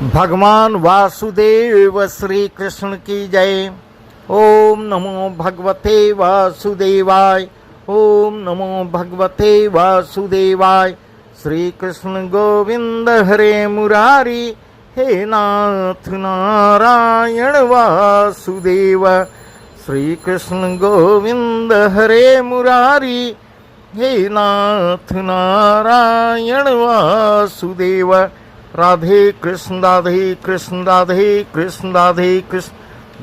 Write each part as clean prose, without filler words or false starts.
भगवान वासुदेव श्री कृष्ण की जय। ओम नमो भगवते वासुदेवाय। ओम नमो भगवते वासुदेवाय। श्री कृष्ण गोविंद हरे मुरारी। हे नाथ नारायण वासुदेव। श्री कृष्ण गोविंद हरे मुरारी। हे नाथ नारायण वासुदेव। राधे कृष्ण राधे कृष्ण राधे कृष्ण राधे कृष्ण।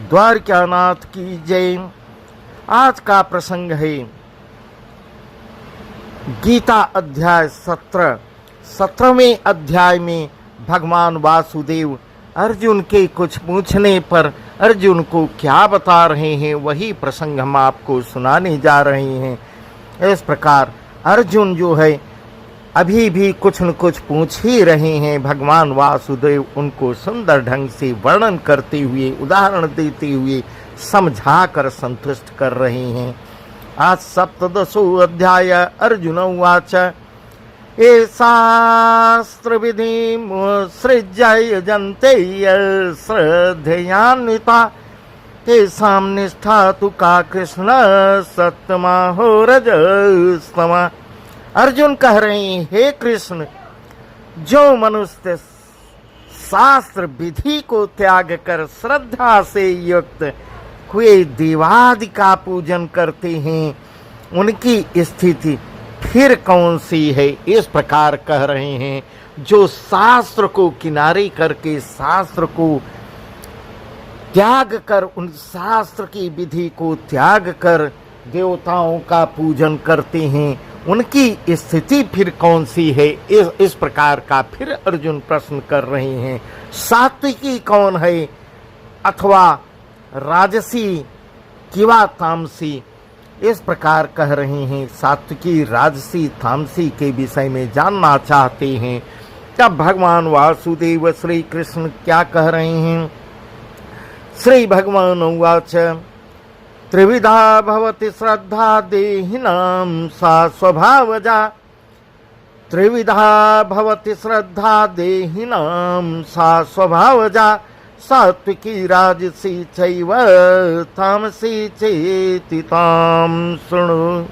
द्वारकानाथ की जय। आज का प्रसंग है गीता अध्याय 17वें अध्याय में भगवान वासुदेव अर्जुन के कुछ पूछने पर अर्जुन को क्या बता रहे हैं, वही प्रसंग हम आपको सुनाने जा रहे हैं। इस प्रकार अर्जुन जो है अभी भी कुछ न कुछ पूछ ही रहे हैं। भगवान वासुदेव उनको सुंदर ढंग से वर्णन करते हुए, उदाहरण देते हुए समझा कर संतुष्ट कर रहे हैं। आज 17 अध्याय। अर्जुन उवाच ये शास्त्र विधि सृज्य जंते श्रद्धयान्विता तेषां निष्ठा तु का कृष्ण सत्तमा हो रजस्तमा। अर्जुन कह रहे हैं, हे कृष्ण, जो मनुष्य शास्त्र विधि को त्याग कर श्रद्धा से युक्त हुए देवादि का पूजन करते हैं, उनकी स्थिति फिर कौन सी है। इस प्रकार कह रहे हैं, जो शास्त्र को किनारे करके शास्त्र को त्याग कर, उन शास्त्र की विधि को त्याग कर देवताओं का पूजन करते हैं, उनकी स्थिति फिर कौन सी है। इस प्रकार का फिर अर्जुन प्रश्न कर रहे हैं। सात्विकी कौन है, अथवा राजसी किवा तामसी, इस प्रकार कह रहे हैं। सात्विकी, राजसी, तामसी के विषय में जानना चाहते हैं। तब भगवान वासुदेव श्री कृष्ण क्या कह रहे हैं। श्री भगवान उवाच त्रिविधा भवति श्रद्धा देहिनां सा स्वभावजा। त्रिविधा भवति श्रद्धा देहिनां सा स्वभावजा। सात्विकी राजसी चैव तामसी चेति तां शृणु।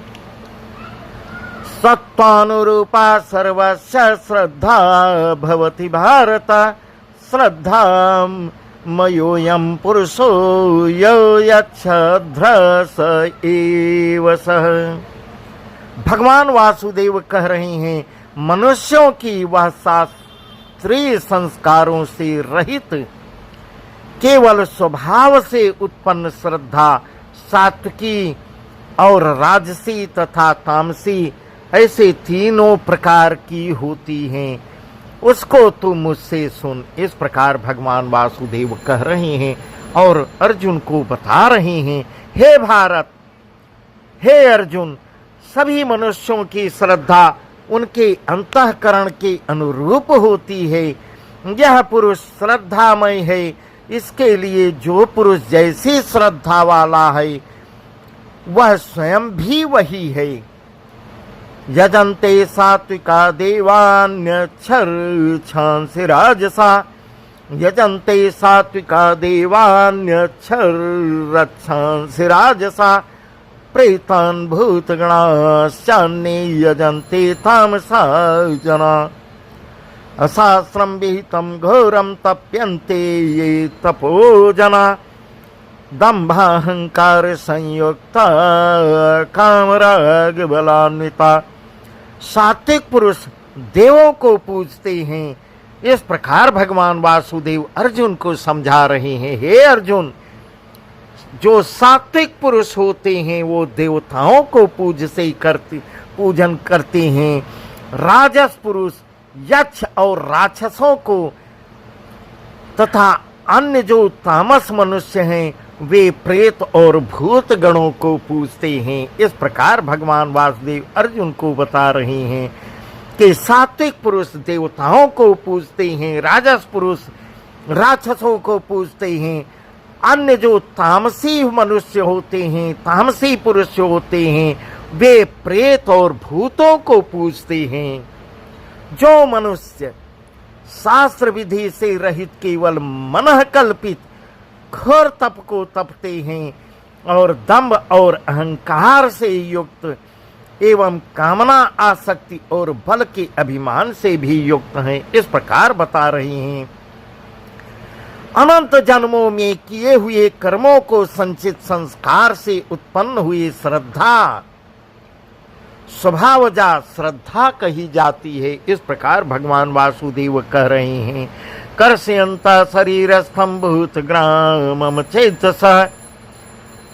सत्त्वानुरूपा सर्वस्य श्रद्धा भवति भारत। श्रद्धां मयोऽयं पुरुषो यो यच्छ्रद्ध स एव सः। भगवान वासुदेव कह रहे हैं, मनुष्यों की वह शास्त्रीय संस्कारों से रहित केवल स्वभाव से उत्पन्न श्रद्धा सात्विकी और राजसी तथा तामसी, ऐसे तीनों प्रकार की होती हैं, उसको तू मुझसे सुन। इस प्रकार भगवान वासुदेव कह रहे हैं और अर्जुन को बता रहे हैं, हे भारत, हे अर्जुन, सभी मनुष्यों की श्रद्धा उनके अंतःकरण के अनुरूप होती है। यह पुरुष श्रद्धामय है, इसके लिए जो पुरुष जैसी श्रद्धा वाला है वह स्वयं भी वही है। यजन्ते सात्विका देवान्यच्छर्छांसि राजसा। यजन्ते सात्विका देवान्यच्छर्छांसि राजसा। प्रेतान् भूतगणाश्चान्ये यजन्ते तामसा जना। अशास्त्रं विहितं घोरं तप्यन्ते ये तपोजना। दम्भाहंकार संयुक्ता कामराग बलान्विता। सात्विक पुरुष देवों को पूजते हैं। इस प्रकार भगवान वासुदेव अर्जुन को समझा रहे हैं, हे अर्जुन, जो सात्विक पुरुष होते हैं वो देवताओं को पूजन करते हैं। राजस पुरुष यक्ष और राक्षसों को तथा अन्य जो तामस मनुष्य हैं वे प्रेत और भूत गणों को पूजते हैं। इस प्रकार भगवान वासुदेव अर्जुन को बता रहे हैं कि सात्विक पुरुष देवताओं को पूजते हैं, राजस पुरुष राक्षसों को पूजते हैं, अन्य जो तामसी मनुष्य होते हैं, तामसी पुरुष होते हैं, वे प्रेत और भूतों को पूजते हैं। जो मनुष्य शास्त्र विधि से रहित केवल मनः कल्पित घोर तप को तपते हैं और दंभ और अहंकार से युक्त एवं कामना आसक्ति और बल के अभिमान से भी युक्त हैं, इस प्रकार बता रहे हैं। अनंत जन्मों में किए हुए कर्मों को संचित संस्कार से उत्पन्न हुई श्रद्धा स्वभावजा श्रद्धा कही जाती है, इस प्रकार भगवान वासुदेव कह रहे हैं। कर्षयंत शरीरस्थं भूत ग्रामम चेतसा,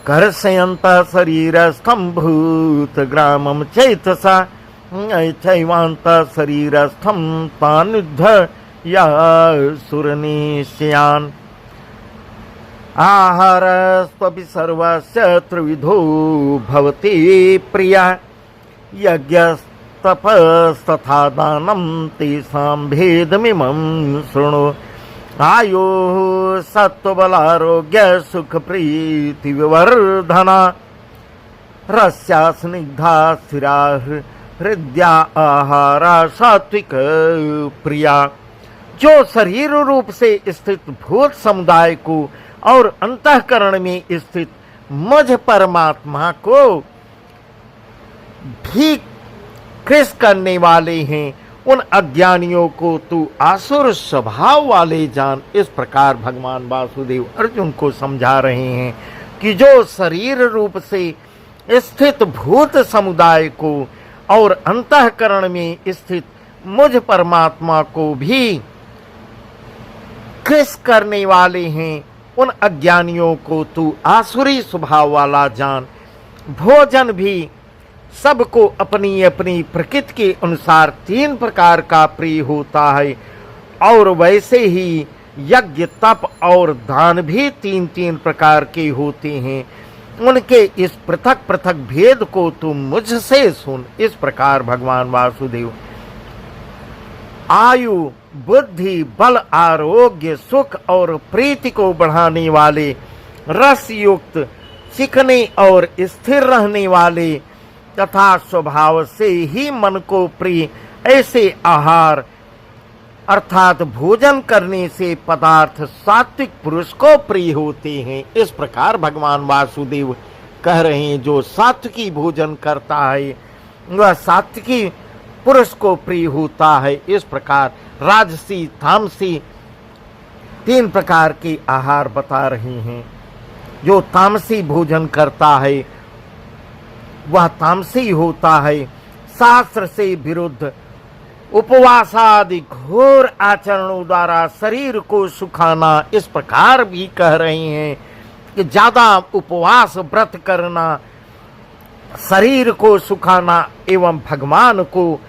कर्षयंत शरीरस्थं भूत ग्रामम चेतसा, चैवांत शरीरस्थं तानुद्ध या सुरनिश्चयान्। आहारस्त्वपि सर्वस्य त्रिविधो भवति प्रिया, यज्ञस्तपस्तथा दानं तेषां भेदमिमं शृणु। आयो सत्त्वबलारोग्य सुखप्रीतिविवर्धना, रस्या स्निग्धा स्थिरा हृदया आहारा सात्विक प्रिया। जो शरीर रूप से स्थित भूत समुदाय को और अंतःकरण में स्थित मुझ परमात्मा को भी कृष करने वाले हैं, उन अज्ञानियों को तू आसुर स्वभाव वाले जान, इस प्रकार भगवान वासुदेव अर्जुन को समझा रहे हैं कि जो शरीर रूप से स्थित भूत समुदाय को और अंतःकरण में स्थित मुझ परमात्मा को भी कृष करने वाले हैं, उन अज्ञानियों को तू आसुरी स्वभाव वाला जान। भोजन भी सबको अपनी अपनी प्रकृति के अनुसार 3 प्रकार का प्रिय होता है, और वैसे ही यज्ञ तप और दान भी 3-3 प्रकार के होते हैं। उनके इस पृथक पृथक भेद को तुम मुझसे सुन, इस प्रकार भगवान वासुदेव आयु बुद्धि बल आरोग्य सुख और प्रीति को बढ़ाने वाले, रस युक्त चिकने और स्थिर रहने वाले तथा स्वभाव से ही मन को प्रिय ऐसे आहार अर्थात भोजन करने से पदार्थ सात्विक पुरुष को प्रिय होते हैं, इस प्रकार भगवान वासुदेव कह रहे हैं। जो सात्विकी भोजन करता है वह सात्विकी पुरुष को प्रिय होता है। इस प्रकार राजसी तामसी 3 प्रकार के आहार बता रहे हैं। जो तामसी भोजन करता है वह तामसी होता है, शास्त्र से विरुद्ध उपवास आदि घोर आचरणों द्वारा शरीर को सुखाना, इस प्रकार भी कह रहे हैं कि ज्यादा उपवास व्रत करना, शरीर को सुखाना एवं भगवान को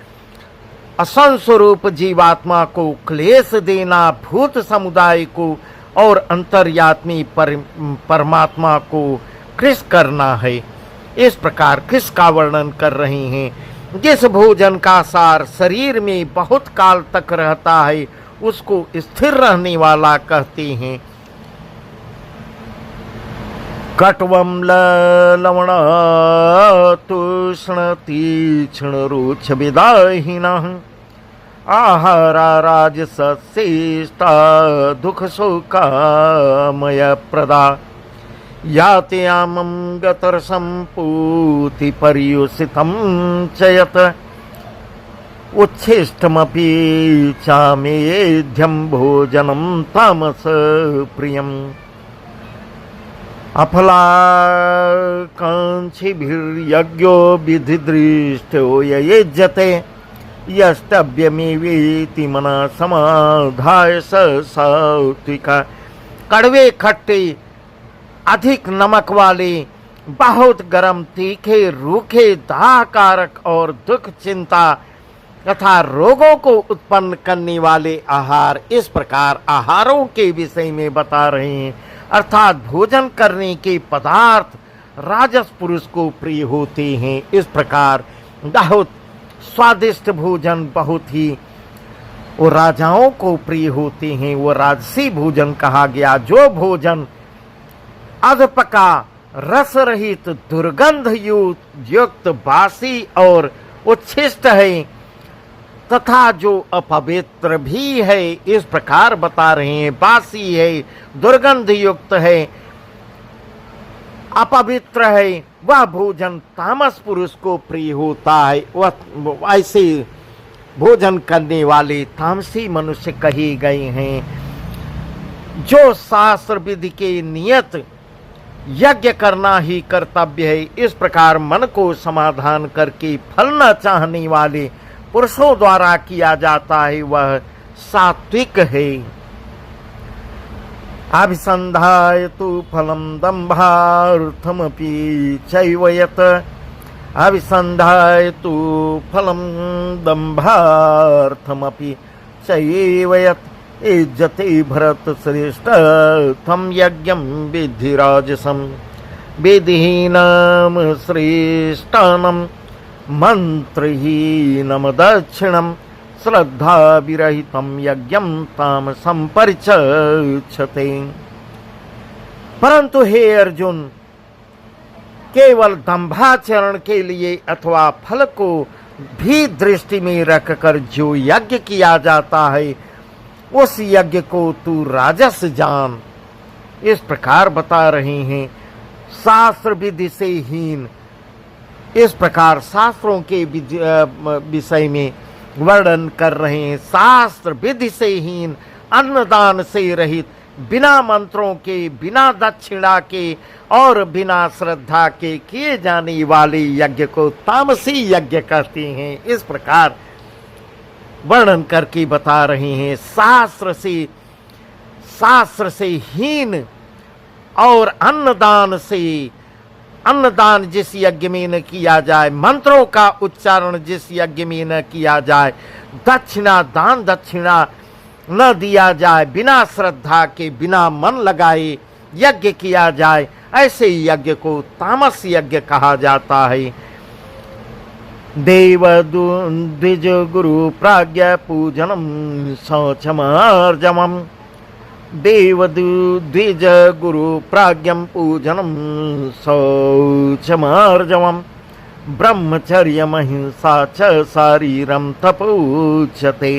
असंस्वरूप जीवात्मा को क्लेश देना, भूत समुदाय को और अंतर्यात्मी परमात्मा को कृष करना है। इस प्रकार कृष का वर्णन कर रहे हैं। जिस भोजन का सार शरीर में बहुत काल तक रहता है उसको स्थिर रहने वाला कहते हैं। कट्वं लवण तूष्ण तीक्ष्ण रुक्ष विदाहिनः आहारा राजसस्येष्टा दुख शोकामय प्रदा याति आमं गतरसं पूति पर्युषितं च यत् उच्छिष्टमपि चामेध्यं भोजनं तामस प्रियम् अफलाकांक्षिभिर्यज्ञो विधिदृष्टो ययुज्यते यस्तव्यमेवेति मना समाधाय स सात्विका। कड़वे खट्टे अधिक नमक वाले बहुत गरम तीखे रूखे दाहकारक और दुख चिंता तथा रोगों को उत्पन्न करने वाले आहार, इस प्रकार आहारों के विषय में बता रहे हैं। अर्थात भोजन करने के पदार्थ राजस पुरुष को प्रिय होते हैं। इस प्रकार बहुत स्वादिष्ट भोजन बहुत ही वो राजाओं को प्रिय होते हैं, वो राजसी भोजन कहा गया। जो भोजन अधपका रस रहित दुर्गंध युक्त बासी और उच्छिष्ट है तथा जो अपवित्र भी है, इस प्रकार बता रहे हैं, बासी है, दुर्गंध युक्त है, अपवित्र है, वह भोजन तामस पुरुष को प्रिय होता है। वह ऐसे भोजन करने वाले तामसी मनुष्य कहे गए हैं। जो शास्त्र विधि के नियत यज्ञ करना ही कर्तव्य है, इस प्रकार मन को समाधान करके फल न चाहने वाले पुरुषों द्वारा किया जाता है, वह सात्विक है। अभिसंधाय तु फलम दंभार्थमपि चैव यत्, अभिसंधाय तु फलम दंभार्थमपि चैव यत्, इज्जते भरत श्रेष्ठ तम यज्ञम विधि राजसम, विधिहीनम श्रेष्ठानम मंत्रहीनम दक्षिणम, श्रद्धा विरहितम यज्ञम ताम संपरिचक्षते। परंतु हे अर्जुन, केवल दंभाचरण के लिए अथवा फल को भी दृष्टि में रखकर जो यज्ञ किया जाता है, उस यज्ञ को तू राजस जान। इस प्रकार बता रहे हैं। शास्त्र विधि से हीन, इस प्रकार शास्त्रों के विषय में वर्णन कर रहे हैं। शास्त्र विधि से हीन, अन्नदान से रहित, बिना मंत्रों के, बिना दक्षिणा के और बिना श्रद्धा के किए जाने वाले यज्ञ को तामसी यज्ञ कहते हैं। इस प्रकार वर्णन करके बता रहे हैं। शास्त्र से हीन और अन्नदान जिस यज्ञ में न किया जाए, मंत्रों का उच्चारण जिस यज्ञ में न किया जाए, दान दक्षिणा न दिया जाए, बिना श्रद्धा के, बिना मन लगाए यज्ञ किया जाए, ऐसे यज्ञ को तामस यज्ञ कहा जाता है। देव द्विज गुरु प्राज्ञ पूजनम शौचमार्जवम, देव द्विज गुरु प्राज्ञम पूजनम शौचमार्जवम, ब्रह्मचर्यमहिंसा च शारीरम तपोच्यते,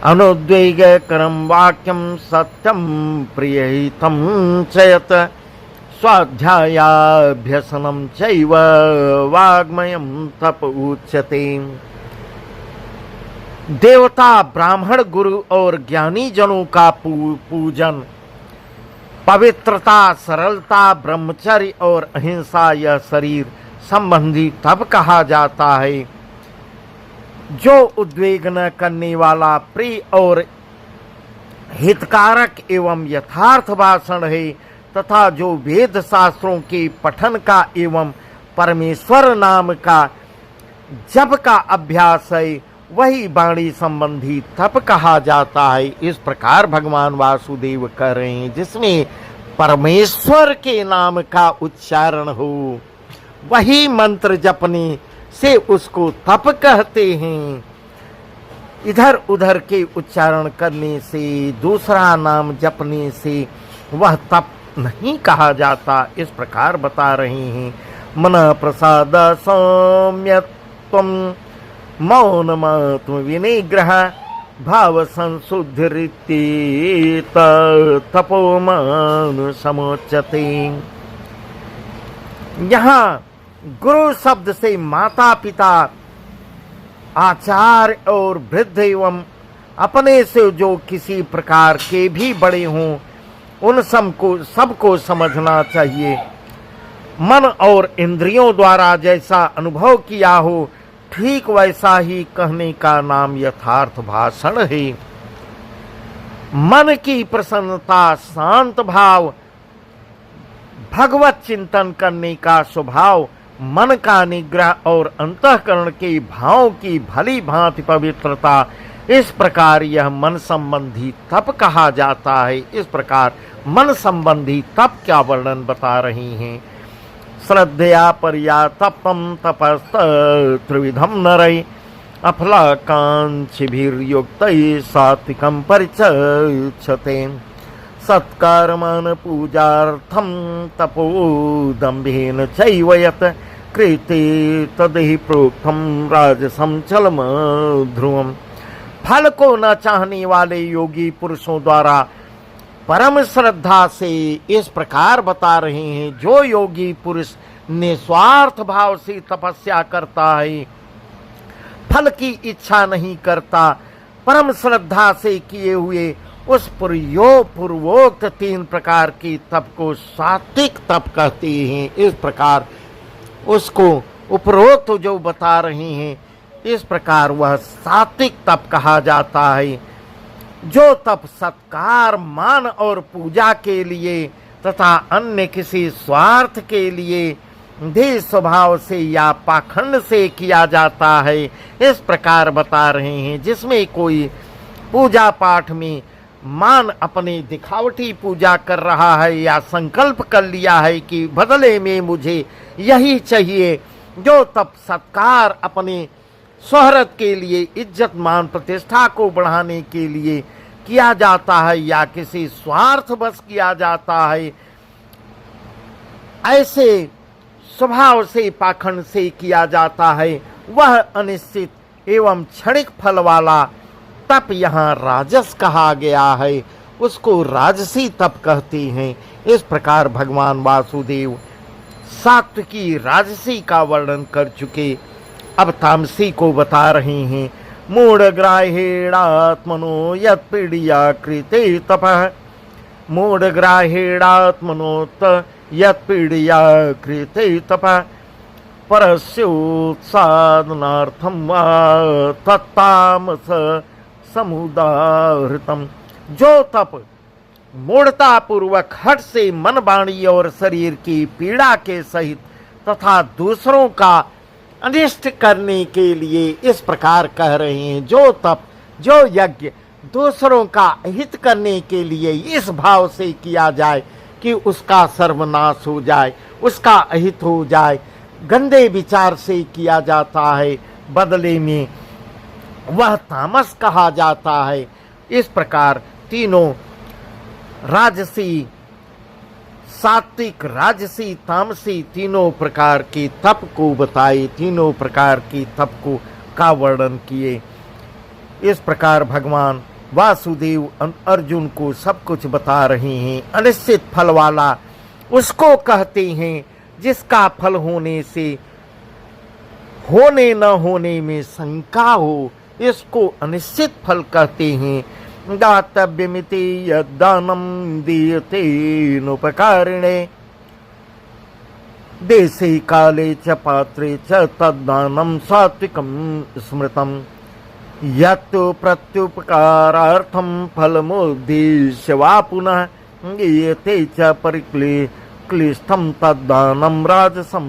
अनुद्वेगकरं वाक्यं सत्यं प्रियहितं च यत्, स्वाध्यायाभ्यसनं चैव वाग्मयं तप उच्यते। देवता, ब्राह्मण, गुरु और ज्ञानी जनों का पूजन, पवित्रता, सरलता, ब्रह्मचर्य और अहिंसा, यह शरीर संबंधी तब कहा जाता है जो उद्वेग न करने वाला, प्रिय और हितकारक एवं यथार्थ भाषण है, तथा जो वेद शास्त्रों के पठन का एवं परमेश्वर नाम का जप का अभ्यास है, वही वाणी संबंधी तप कहा जाता है। इस प्रकार भगवान वासुदेव कह रहे हैं, जिसमें परमेश्वर के नाम का उच्चारण हो, वही मंत्र जपने से उसको तप कहते हैं। इधर उधर के उच्चारण करने से, दूसरा नाम जपने से वह तप नहीं कहा जाता। इस प्रकार बता रहे हैं। मन प्रसाद सौम्यत्वं मौनमात्म विनिग्रह भाव संशुद्धिरिति तपोमान समोच्यते। यहाँ गुरु शब्द से माता पिता, आचार्य और वृद्ध एवं अपने से जो किसी प्रकार के भी बड़े हों, उन सबको समझना चाहिए। मन और इंद्रियों द्वारा जैसा अनुभव किया हो, ठीक वैसा ही कहने का नाम यथार्थ भाषण है। मन की प्रसन्नता, शांत भाव, भगवत चिंतन करने का स्वभाव, मन का निग्रह और अंतःकरण के भावों की भली भांति पवित्रता, इस प्रकार यह मन संबंधी तप कहा जाता है। इस प्रकार मन संबंधी तप का वर्णन बता रही हैं। श्रद्धया पर्या तपम तपस्त त्रिविधम नरै, अफलाकांक्षिभिर्युक्तैः सात्विकं परिचक्षते। सत्कर्मन् पूजार्थं तपोदम्भेन चैव यत्, कृते तदहि प्रोक्तम राजसम चलम ध्रुवम। फल को न चाहने वाले योगी पुरुषों द्वारा परम श्रद्धा से इस प्रकार बता रहे हैं, जो योगी पुरुष निस्वार्थ भाव से तपस्या करता है, फल की इच्छा नहीं करता, परम श्रद्धा से किए हुए उस पूर्वोक्त 3 प्रकार की तप को सात्विक तप कहते हैं। इस प्रकार उसको उपरोक्त जो बता रहे हैं, इस प्रकार वह सात्विक तप कहा जाता है। जो तप सत्कार, मान और पूजा के लिए तथा अन्य किसी स्वार्थ के लिए देह स्वभाव से या पाखंड से किया जाता है, इस प्रकार बता रहे हैं। जिसमें कोई पूजा पाठ में मान अपनी दिखावटी पूजा कर रहा है या संकल्प कर लिया है कि बदले में मुझे यही चाहिए, जो तप सत्कार अपने शोहरत के लिए, इज्जत मान प्रतिष्ठा को बढ़ाने के लिए किया जाता है या किसी स्वार्थ बस किया जाता है, ऐसे स्वभाव से पाखंड से किया जाता है, वह अनिश्चित एवं क्षणिक फल वाला तप यहाँ राजस कहा गया है, उसको राजसी तप कहते हैं। इस प्रकार भगवान वासुदेव सात्विकी राजसी का वर्णन कर चुके, अब तामसी को बता रहे हैं। मूढ़ग्राहेणात्मनो यत्पीडिया कृते तपः, मूढ़ग्राहेणात्मनोत यत्पीडिया कृते तपः, परस्योत्सादनार्थं वा तत्तामस समुदाहृतम। जो तप मूढ़ता पूर्वक हठ से मन, वाणी और शरीर की पीड़ा के सहित तथा दूसरों का अनिष्ट करने के लिए इस प्रकार कह रहे हैं, जो तप, जो यज्ञ दूसरों का हित करने के लिए इस भाव से किया जाए कि उसका सर्वनाश हो जाए, उसका अहित हो जाए, गंदे विचार से किया जाता है, बदले में वह तामस कहा जाता है। इस प्रकार तीनों राजसी, सात्विक, राजसी, तामसी तीनों प्रकार की तप को बताए, तीनों प्रकार की तप को का वर्णन किए। इस प्रकार भगवान वासुदेव अर्जुन को सब कुछ बता रहे हैं। अनिश्चित फल वाला उसको कहते हैं जिसका फल होने से होने न होने में शंका हो, इसको अनिश्चित फल कहते हैं। दातव्यमिति यद्दानं दीयते नोपकारिणे, देशे काले च पात्रे च तद्दानं सात्विकं स्मृतम्। यत् प्रत्युपकारार्थं फलमुद्दिश्य वा पुनः दीयते च परिक्लिष्टं तद्दानं राजसं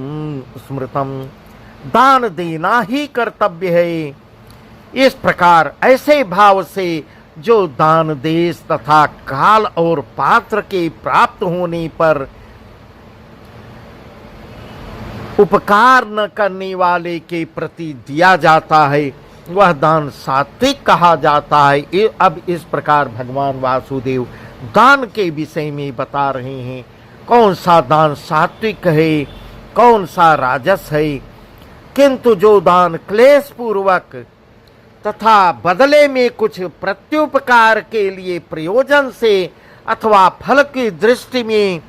स्मृतम्। दान देना ही कर्तव्य है। इस प्रकार ऐसे भाव से जो दान, देश तथा काल और पात्र के प्राप्त होने पर उपकार न करने वाले के प्रति दिया जाता है, वह दान सात्विक कहा जाता है। अब इस प्रकार भगवान वासुदेव दान के विषय में बता रहे हैं, कौन सा दान सात्विक है, कौन सा राजस है। किंतु जो दान क्लेश पूर्वक तथा बदले में कुछ प्रत्युपकार के लिए प्रयोजन से अथवा फल की दृष्टि में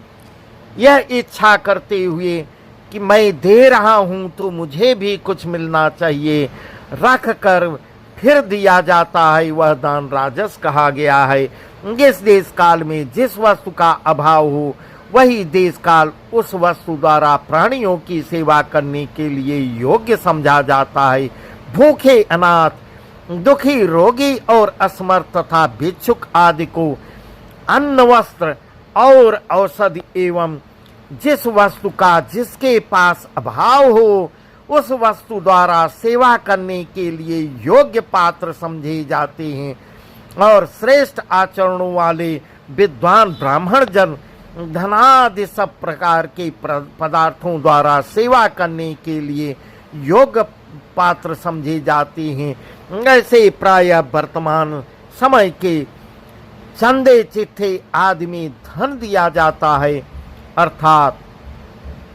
यह इच्छा करते हुए कि मैं दे रहा हूं तो मुझे भी कुछ मिलना चाहिए, रख कर फिर दिया जाता है, वह दान राजस कहा गया है। जिस देश काल में जिस वस्तु का अभाव हो, वही देश काल उस वस्तु द्वारा प्राणियों की सेवा करने के लिए योग्य समझा जाता है। भूखे, अनाथ, दुखी, रोगी और असमर्थ तथा भिक्षुक आदि को अन्न, वस्त्र और औषधि एवं जिस वस्तु का जिसके पास अभाव हो, उस वस्तु द्वारा सेवा करने के लिए योग्य पात्र समझे जाते हैं। और श्रेष्ठ आचरणों वाले विद्वान ब्राह्मण जन धनादि सब प्रकार के पदार्थों द्वारा सेवा करने के लिए योग्य पात्र समझे जाते हैं। ऐसे प्रायः वर्तमान समय के चंदे चिट्ठे आदि में धन दिया जाता है, अर्थात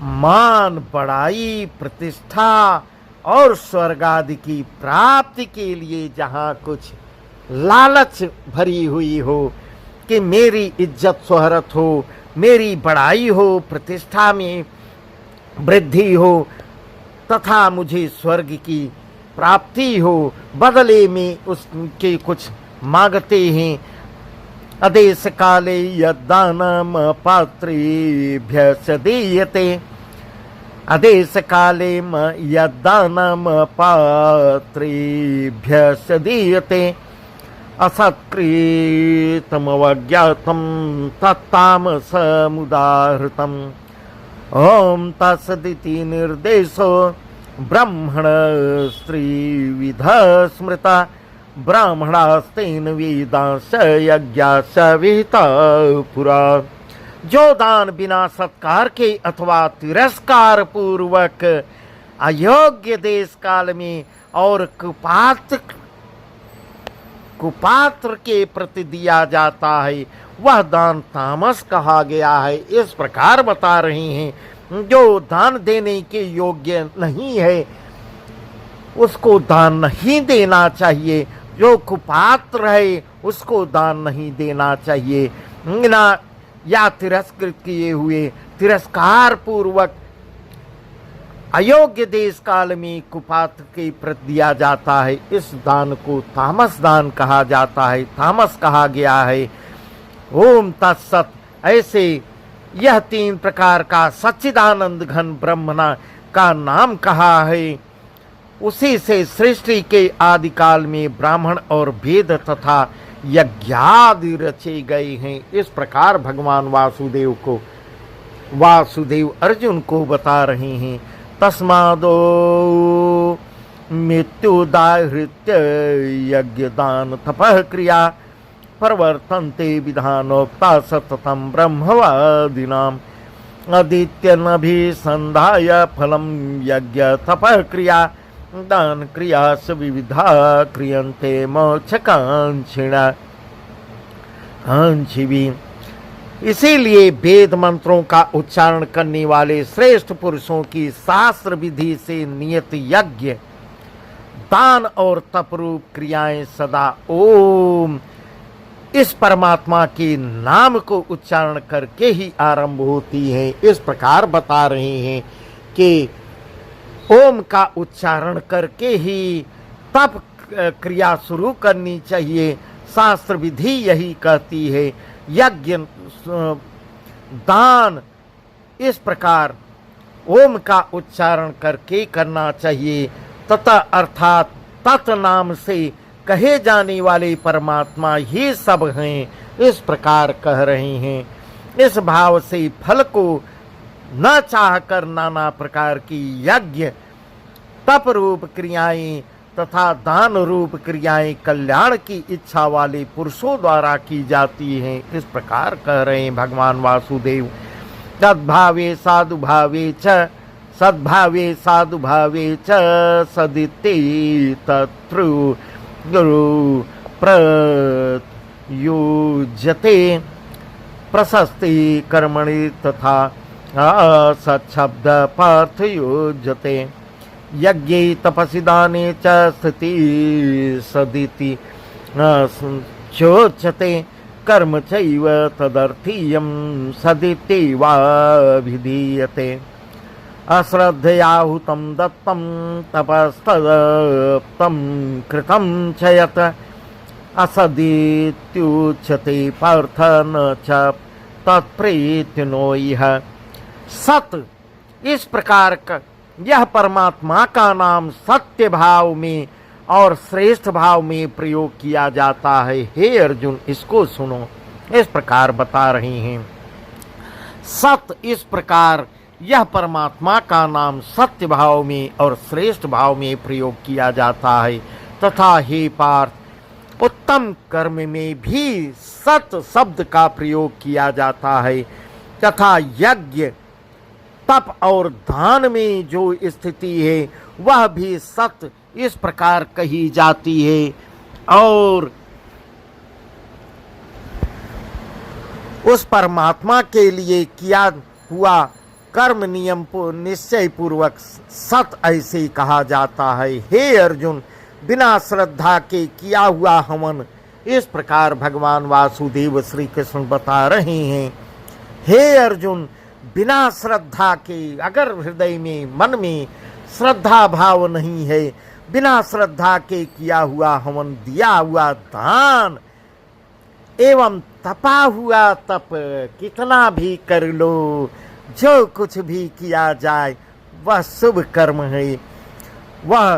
मान, बड़ाई, प्रतिष्ठा और स्वर्ग आदि की प्राप्ति के लिए जहाँ कुछ लालच भरी हुई हो कि मेरी इज्जत शोहरत हो, मेरी बड़ाई हो, प्रतिष्ठा में वृद्धि हो तथा मुझे स्वर्ग की प्राप्ति हो, बदले में उसके कुछ मांगते हैं। अदेश काले यदानम पात्रेभ्य दीयते, अदेश काले यदानम पात्रेभ्य दीयते, असत्कृतमवज्ञातं तत्तामसमुदाहृतम्। ओम तत्सदिति निर्देशो ब्रह्मण स्त्रीविध स्मृता, ब्राह्मणास्तेन वेदांश यज्ञाश विहिता पुरा। जो दान बिना सत्कार के अथवा तिरस्कार पूर्वक अयोग्य देश काल में और कुपात्र के प्रति दिया जाता है वह दान तामस कहा गया है। इस प्रकार बता रहे हैं जो दान देने के योग्य नहीं है उसको दान नहीं देना चाहिए, जो कुपात्र है उसको दान नहीं देना चाहिए। ना या तिरस्कृत किए हुए तिरस्कार पूर्वक अयोग्य देश काल में कुपात्र के प्रति दिया जाता है, इस दान को तामस दान कहा जाता है, तामस कहा गया है। ओम तत्सत। ऐसे यह 3 प्रकार का सच्चिदानंद घन ब्रह्मना का नाम कहा है, उसी से सृष्टि के आदिकाल में ब्राह्मण और वेद तथा यज्ञादि रचे गए हैं। इस प्रकार भगवान वासुदेव अर्जुन को बता रहे हैं। तस्मादो मृत्युदाहृत्य यज्ञ दान तपः क्रिया प्रवर्तन्ते विधानोक्ता सततं ब्रह्मवादिनाम्। अदित्यनभिसन्धाय फलं यज्ञ तपः क्रिया दान क्रियास विविधा क्रियन्ते मोक्षकांक्षिणा। इसीलिए वेद मंत्रों का उच्चारण करने वाले श्रेष्ठ पुरुषों की शास्त्र विधि से नियत यज्ञ, दान और तप रूप क्रियाएं सदा ओम इस परमात्मा के नाम को उच्चारण करके ही आरंभ होती हैं। इस प्रकार बता रहे हैं कि ओम का उच्चारण करके ही तप क्रिया शुरू करनी चाहिए। शास्त्र विधि यही कहती है। यज्ञ दान इस प्रकार ओम का उच्चारण करके करना चाहिए। तथा अर्थात तत् नाम से कहे जाने वाले परमात्मा ही सब हैं, इस प्रकार कह रहे हैं। इस भाव से फल को न चाहकर नाना प्रकार की यज्ञ, तप रूप क्रियाएं तथा दान रूप क्रियाएं कल्याण की इच्छा वाले पुरुषों द्वारा की जाती हैं। इस प्रकार कह रहे हैं भगवान वासुदेव। तद्भावे साधुभावे च सद्भावे साधुभावे च सदिति तत्रु गुरु प्रयुज्यते प्रशस्ति कर्मणि तथा सच्छब्द पार्थ युज्यते। यज्ञे तपसि दाने च स्थिति सदिति चोच्यते कर्म चैव तदर्थीयं सदिति वाभिधीयते। अश्रद्धयाहुतं दत्तं तपस्तदप्तं कृतं च यत् असदित्युच्यते पार्थ न च तत्प्रीतिनो इह। सत इस प्रकार का यह परमात्मा का नाम सत्य भाव में और श्रेष्ठ भाव में प्रयोग किया जाता है। हे अर्जुन, इसको सुनो। इस प्रकार बता रहे हैं। सत इस प्रकार यह परमात्मा का नाम सत्य भाव में और श्रेष्ठ भाव में प्रयोग किया जाता है। तथा हे पार्थ, उत्तम कर्म में भी सत शब्द का प्रयोग किया जाता है। तथा यज्ञ, तप और दान में जो स्थिति है वह भी सत इस प्रकार कही जाती है। और उस परमात्मा के लिए किया हुआ कर्म नियम को निश्चय पूर्वक सत ऐसे कहा जाता है। हे अर्जुन, बिना श्रद्धा के किया हुआ हवन, इस प्रकार भगवान वासुदेव श्री कृष्ण बता रहे हैं। हे अर्जुन, बिना श्रद्धा के, अगर हृदय में मन में श्रद्धा भाव नहीं है, बिना श्रद्धा के किया हुआ हवन, दिया हुआ दान एवं तपा हुआ तप कितना भी कर लो, जो कुछ भी किया जाए वह शुभ कर्म है, वह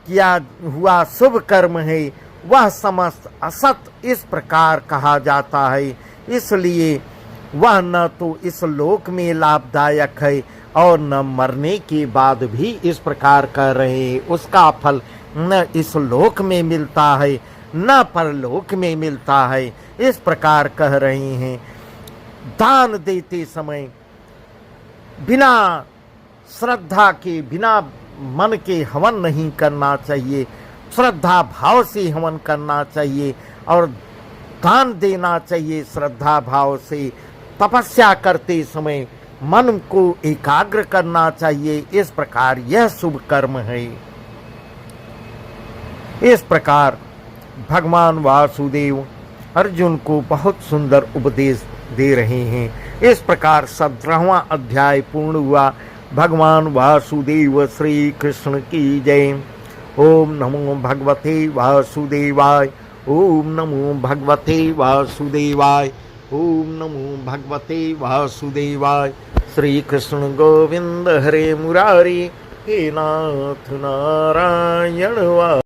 किया हुआ शुभ कर्म है, वह समस्त असत इस प्रकार कहा जाता है। इसलिए वह न तो इस लोक में लाभदायक है और न मरने के बाद भी इस प्रकार कर रहे हैं। उसका फल न इस लोक में मिलता है न परलोक में मिलता है, इस प्रकार कह रहे हैं। दान देते समय बिना श्रद्धा के, बिना मन के हवन नहीं करना चाहिए, श्रद्धा भाव से हवन करना चाहिए और दान देना चाहिए श्रद्धा भाव से। तपस्या करते समय मन को एकाग्र करना चाहिए, इस प्रकार यह शुभ कर्म है। इस प्रकार भगवान वासुदेव अर्जुन को बहुत सुंदर उपदेश दे रहे हैं। इस प्रकार 17वां अध्याय पूर्ण हुआ। भगवान वासुदेव श्री कृष्ण की जय। ओम नमो भगवते वासुदेवाय। ओम नमो भगवते वासुदेवाय। ओम नमो भगवते वासुदेवाय। श्री कृष्ण गोविंद हरे मुरारी, हे नाथ नारायण वा।